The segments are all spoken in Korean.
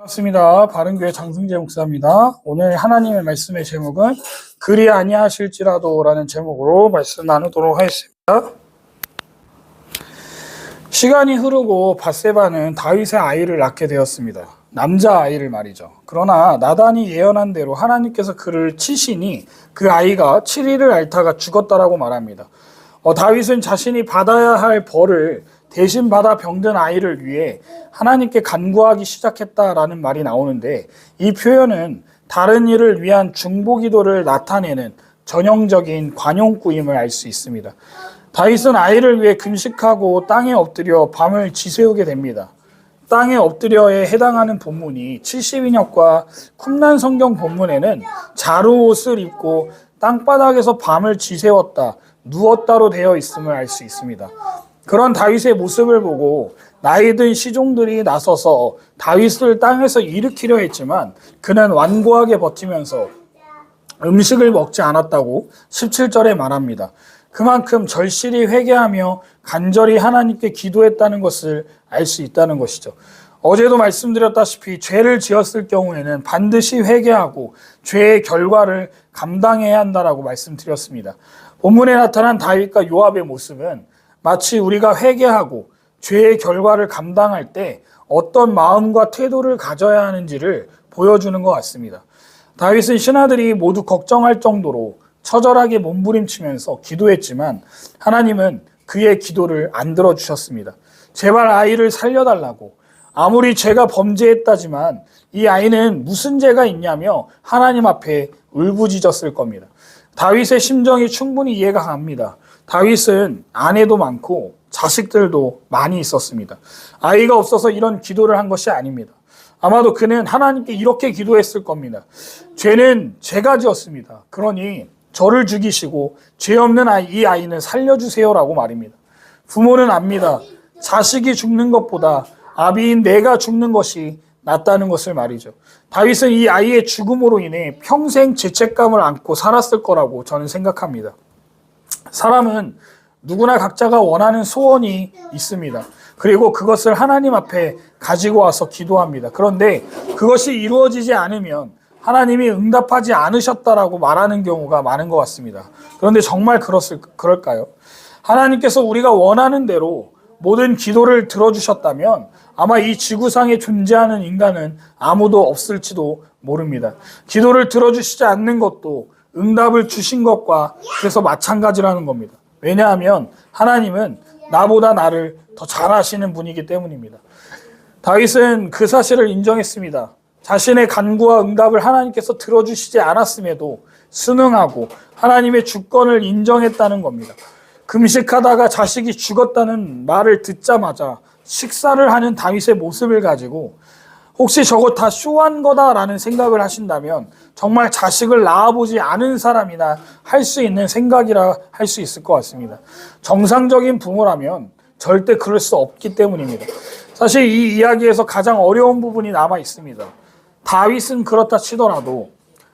반갑습니다. 바른교회 장승재 목사입니다. 오늘 하나님의 말씀의 제목은 그리 아니하실지라도 라는 제목으로 말씀 나누도록 하겠습니다. 시간이 흐르고 밧세바는 다윗의 아이를 낳게 되었습니다. 남자아이를 말이죠. 그러나 나단이 예언한 대로 하나님께서 그를 치시니 그 아이가 7일을 앓다가 죽었다라고 말합니다. 다윗은 자신이 받아야 할 벌을 대신 받아 병든 아이를 위해 하나님께 간구하기 시작했다라는 말이 나오는데, 이 표현은 다른 일을 위한 중보기도를 나타내는 전형적인 관용구임을 알 수 있습니다. 다윗은 아이를 위해 금식하고 땅에 엎드려 밤을 지새우게 됩니다. 땅에 엎드려에 해당하는 본문이 70인역과 쿰난 성경 본문에는 자루옷을 입고 땅바닥에서 밤을 지새웠다, 누웠다로 되어 있음을 알 수 있습니다. 그런 다윗의 모습을 보고 나이든 시종들이 나서서 다윗을 땅에서 일으키려 했지만 그는 완고하게 버티면서 음식을 먹지 않았다고 17절에 말합니다. 그만큼 절실히 회개하며 간절히 하나님께 기도했다는 것을 알 수 있다는 것이죠. 어제도 말씀드렸다시피 죄를 지었을 경우에는 반드시 회개하고 죄의 결과를 감당해야 한다라고 말씀드렸습니다. 본문에 나타난 다윗과 요압의 모습은 마치 우리가 회개하고 죄의 결과를 감당할 때 어떤 마음과 태도를 가져야 하는지를 보여주는 것 같습니다. 다윗은 신하들이 모두 걱정할 정도로 처절하게 몸부림치면서 기도했지만 하나님은 그의 기도를 안 들어주셨습니다. 제발 아이를 살려달라고, 아무리 죄가 범죄했다지만 이 아이는 무슨 죄가 있냐며 하나님 앞에 울부짖었을 겁니다. 다윗의 심정이 충분히 이해가 갑니다. 다윗은 아내도 많고 자식들도 많이 있었습니다. 아이가 없어서 이런 기도를 한 것이 아닙니다. 아마도 그는 하나님께 이렇게 기도했을 겁니다. 죄는 제가 지었습니다. 그러니 저를 죽이시고 죄 없는 이 아이는 살려주세요라고 말입니다. 부모는 압니다. 자식이 죽는 것보다 아비인 내가 죽는 것이 낫다는 것을 말이죠. 다윗은 이 아이의 죽음으로 인해 평생 죄책감을 안고 살았을 거라고 저는 생각합니다. 사람은 누구나 각자가 원하는 소원이 있습니다. 그리고 그것을 하나님 앞에 가지고 와서 기도합니다. 그런데 그것이 이루어지지 않으면 하나님이 응답하지 않으셨다라고 말하는 경우가 많은 것 같습니다. 그런데 정말 그럴까요? 하나님께서 우리가 원하는 대로 모든 기도를 들어주셨다면 아마 이 지구상에 존재하는 인간은 아무도 없을지도 모릅니다. 기도를 들어주시지 않는 것도 응답을 주신 것과 그래서 마찬가지라는 겁니다. 왜냐하면 하나님은 나보다 나를 더 잘 아시는 분이기 때문입니다. 다윗은 그 사실을 인정했습니다. 자신의 간구와 응답을 하나님께서 들어주시지 않았음에도 순응하고 하나님의 주권을 인정했다는 겁니다. 금식하다가 자식이 죽었다는 말을 듣자마자 식사를 하는 다윗의 모습을 가지고 혹시 저거 다 쇼한 거다라는 생각을 하신다면 정말 자식을 낳아보지 않은 사람이나 할 수 있는 생각이라 할 수 있을 것 같습니다. 정상적인 부모라면 절대 그럴 수 없기 때문입니다. 사실 이 이야기에서 가장 어려운 부분이 남아 있습니다. 다윗은 그렇다 치더라도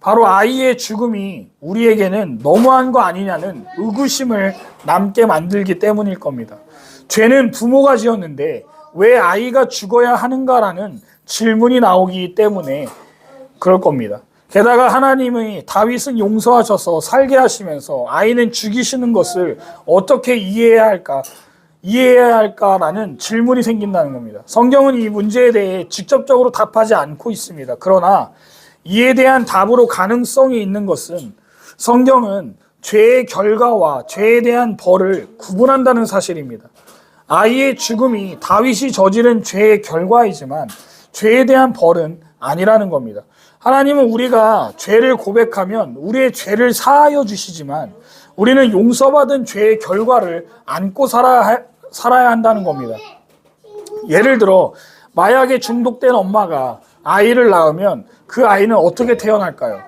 바로 아이의 죽음이 우리에게는 너무한 거 아니냐는 의구심을 남게 만들기 때문일 겁니다. 죄는 부모가 지었는데 왜 아이가 죽어야 하는가라는 질문이 나오기 때문에 그럴 겁니다. 게다가 하나님이 다윗은 용서하셔서 살게 하시면서 아이는 죽이시는 것을 어떻게 이해해야 할까라는 질문이 생긴다는 겁니다. 성경은 이 문제에 대해 직접적으로 답하지 않고 있습니다. 그러나 이에 대한 답으로 가능성이 있는 것은 성경은 죄의 결과와 죄에 대한 벌을 구분한다는 사실입니다. 아이의 죽음이 다윗이 저지른 죄의 결과이지만 죄에 대한 벌은 아니라는 겁니다. 하나님은 우리가 죄를 고백하면 우리의 죄를 사하여 주시지만 우리는 용서받은 죄의 결과를 안고 살아야 한다는 겁니다. 예를 들어 마약에 중독된 엄마가 아이를 낳으면 그 아이는 어떻게 태어날까요?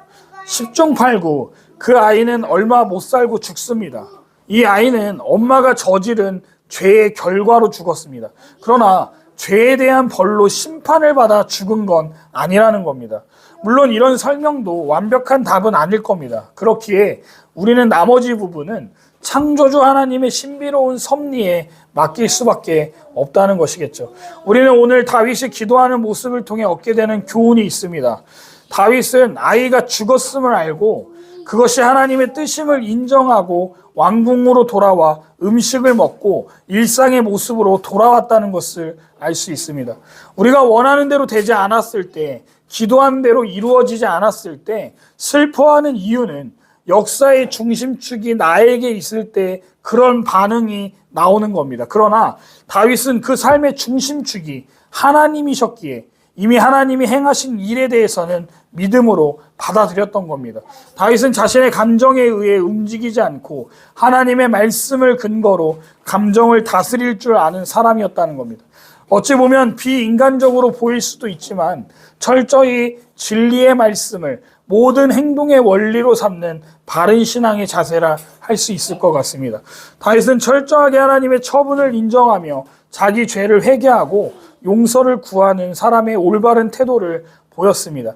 10중 8구 그 아이는 얼마 못 살고 죽습니다. 이 아이는 엄마가 저지른 죄의 결과로 죽었습니다. 그러나 죄에 대한 벌로 심판을 받아 죽은 건 아니라는 겁니다. 물론 이런 설명도 완벽한 답은 아닐 겁니다. 그렇기에 우리는 나머지 부분은 창조주 하나님의 신비로운 섭리에 맡길 수밖에 없다는 것이겠죠. 우리는 오늘 다윗이 기도하는 모습을 통해 얻게 되는 교훈이 있습니다. 다윗은 아이가 죽었음을 알고 그것이 하나님의 뜻임을 인정하고 왕궁으로 돌아와 음식을 먹고 일상의 모습으로 돌아왔다는 것을 알 수 있습니다. 우리가 원하는 대로 되지 않았을 때, 기도한 대로 이루어지지 않았을 때 슬퍼하는 이유는 역사의 중심축이 나에게 있을 때 그런 반응이 나오는 겁니다. 그러나 다윗은 그 삶의 중심축이 하나님이셨기에 이미 하나님이 행하신 일에 대해서는 믿음으로 받아들였던 겁니다. 다윗은 자신의 감정에 의해 움직이지 않고 하나님의 말씀을 근거로 감정을 다스릴 줄 아는 사람이었다는 겁니다. 어찌 보면 비인간적으로 보일 수도 있지만 철저히 진리의 말씀을 모든 행동의 원리로 삼는 바른 신앙의 자세라 할 수 있을 것 같습니다. 다윗은 철저하게 하나님의 처분을 인정하며 자기 죄를 회개하고 용서를 구하는 사람의 올바른 태도를 보였습니다.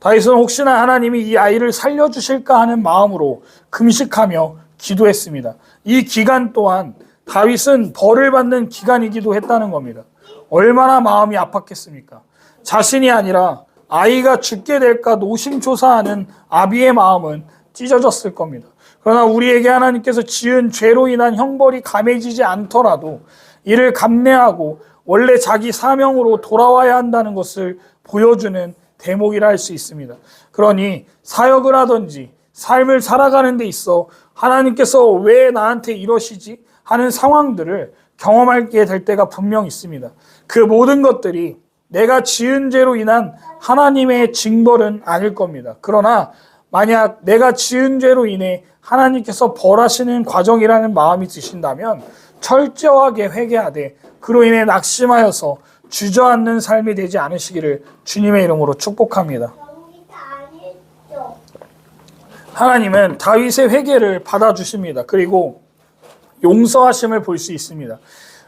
다윗은 혹시나 하나님이 이 아이를 살려주실까 하는 마음으로 금식하며 기도했습니다. 이 기간 또한 다윗은 벌을 받는 기간이기도 했다는 겁니다. 얼마나 마음이 아팠겠습니까? 자신이 아니라 아이가 죽게 될까 노심초사하는 아비의 마음은 찢어졌을 겁니다. 그러나 우리에게 하나님께서 지은 죄로 인한 형벌이 감해지지 않더라도 이를 감내하고 원래 자기 사명으로 돌아와야 한다는 것을 보여주는 대목이라 할 수 있습니다. 그러니 사역을 하든지 삶을 살아가는 데 있어 하나님께서 왜 나한테 이러시지 하는 상황들을 경험하게 될 때가 분명 있습니다. 그 모든 것들이 내가 지은 죄로 인한 하나님의 징벌은 아닐 겁니다. 그러나 만약 내가 지은 죄로 인해 하나님께서 벌하시는 과정이라는 마음이 드신다면 철저하게 회개하되 그로 인해 낙심하여서 주저앉는 삶이 되지 않으시기를 주님의 이름으로 축복합니다. 하나님은 다윗의 회개를 받아주십니다. 그리고 용서하심을 볼 수 있습니다.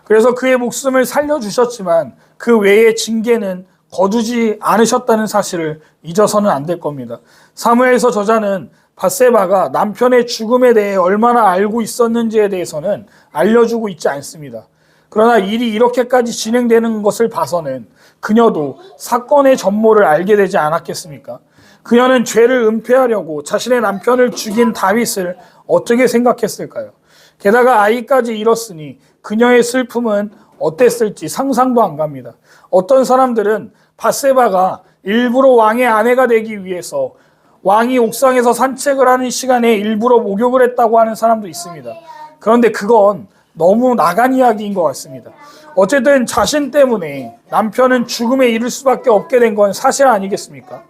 그래서 그의 목숨을 살려주셨지만 그 외의 징계는 거두지 않으셨다는 사실을 잊어서는 안 될 겁니다. 사무엘서 저자는 밧세바가 남편의 죽음에 대해 얼마나 알고 있었는지에 대해서는 알려주고 있지 않습니다. 그러나 일이 이렇게까지 진행되는 것을 봐서는 그녀도 사건의 전모를 알게 되지 않았겠습니까? 그녀는 죄를 은폐하려고 자신의 남편을 죽인 다윗을 어떻게 생각했을까요? 게다가 아이까지 잃었으니 그녀의 슬픔은 어땠을지 상상도 안 갑니다. 어떤 사람들은 밧세바가 일부러 왕의 아내가 되기 위해서 왕이 옥상에서 산책을 하는 시간에 일부러 목욕을 했다고 하는 사람도 있습니다. 그런데 그건 너무 나간 이야기인 것 같습니다. 어쨌든 자신 때문에 남편은 죽음에 이를 수밖에 없게 된 건 사실 아니겠습니까?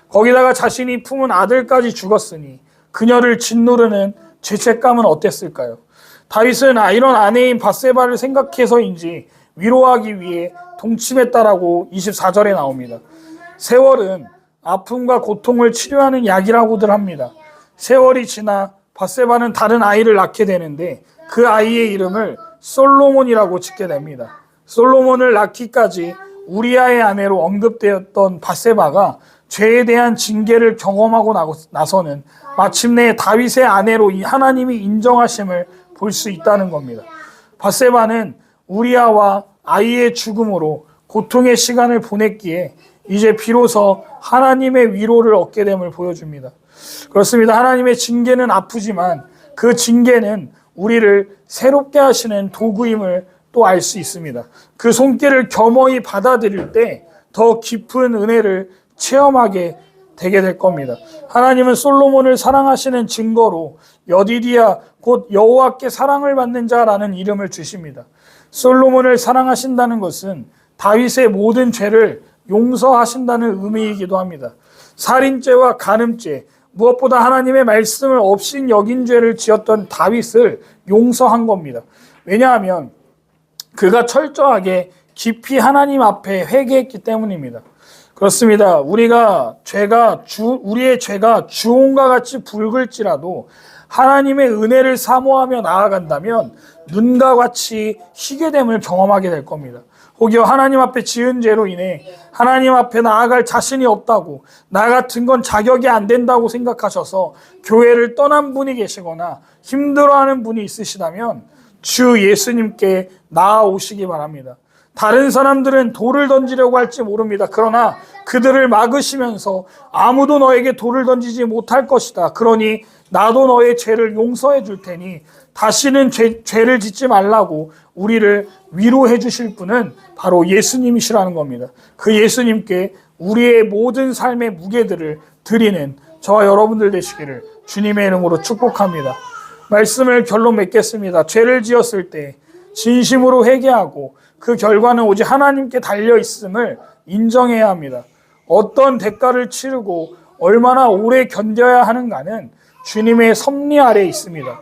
거기다가 자신이 품은 아들까지 죽었으니 그녀를 짓누르는 죄책감은 어땠을까요? 다윗은 이런 아내인 밧세바를 생각해서인지 위로하기 위해 동침했다라고 24절에 나옵니다. 세월은 아픔과 고통을 치료하는 약이라고들 합니다. 세월이 지나 밧세바는 다른 아이를 낳게 되는데 그 아이의 이름을 솔로몬이라고 짓게 됩니다. 솔로몬을 낳기까지 우리아의 아내로 언급되었던 밧세바가 죄에 대한 징계를 경험하고 나서는 마침내 다윗의 아내로 하나님이 인정하심을 볼 수 있다는 겁니다. 밧세바는 우리아와 아이의 죽음으로 고통의 시간을 보냈기에 이제 비로소 하나님의 위로를 얻게 됨을 보여줍니다. 그렇습니다. 하나님의 징계는 아프지만 그 징계는 우리를 새롭게 하시는 도구임을 또 알 수 있습니다. 그 손길을 겸허히 받아들일 때 더 깊은 은혜를 체험하게 되게 될 겁니다. 하나님은 솔로몬을 사랑하시는 증거로 여디디야 곧 여호와께 사랑을 받는 자라는 이름을 주십니다. 솔로몬을 사랑하신다는 것은 다윗의 모든 죄를 용서하신다는 의미이기도 합니다. 살인죄와 간음죄, 무엇보다 하나님의 말씀을 없인 여긴 죄를 지었던 다윗을 용서한 겁니다. 왜냐하면 그가 철저하게 깊이 하나님 앞에 회개했기 때문입니다. 그렇습니다. 우리의 죄가 주홍과 같이 붉을지라도 하나님의 은혜를 사모하며 나아간다면 눈과 같이 희게 됨을 경험하게 될 겁니다. 혹여 하나님 앞에 지은 죄로 인해 하나님 앞에 나아갈 자신이 없다고, 나 같은 건 자격이 안 된다고 생각하셔서 교회를 떠난 분이 계시거나 힘들어하는 분이 있으시다면 주 예수님께 나아오시기 바랍니다. 다른 사람들은 돌을 던지려고 할지 모릅니다. 그러나 그들을 막으시면서 아무도 너에게 돌을 던지지 못할 것이다. 그러니 나도 너의 죄를 용서해 줄 테니 다시는 죄를 짓지 말라고 우리를 위로해 주실 분은 바로 예수님이시라는 겁니다. 그 예수님께 우리의 모든 삶의 무게들을 드리는 저와 여러분들 되시기를 주님의 이름으로 축복합니다. 말씀을 결론 맺겠습니다. 죄를 지었을 때 진심으로 회개하고 그 결과는 오직 하나님께 달려 있음을 인정해야 합니다. 어떤 대가를 치르고 얼마나 오래 견뎌야 하는가는 주님의 섭리 아래에 있습니다.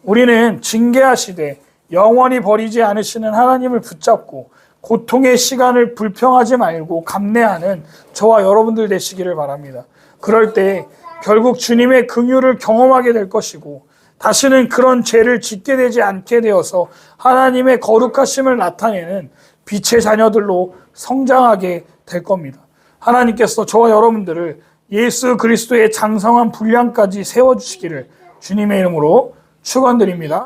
우리는 징계하시되 영원히 버리지 않으시는 하나님을 붙잡고 고통의 시간을 불평하지 말고 감내하는 저와 여러분들 되시기를 바랍니다. 그럴 때 결국 주님의 긍휼을 경험하게 될 것이고 다시는 그런 죄를 짓게 되지 않게 되어서 하나님의 거룩하심을 나타내는 빛의 자녀들로 성장하게 될 겁니다. 하나님께서 저와 여러분들을 예수 그리스도의 장성한 분량까지 세워주시기를 주님의 이름으로 축원드립니다.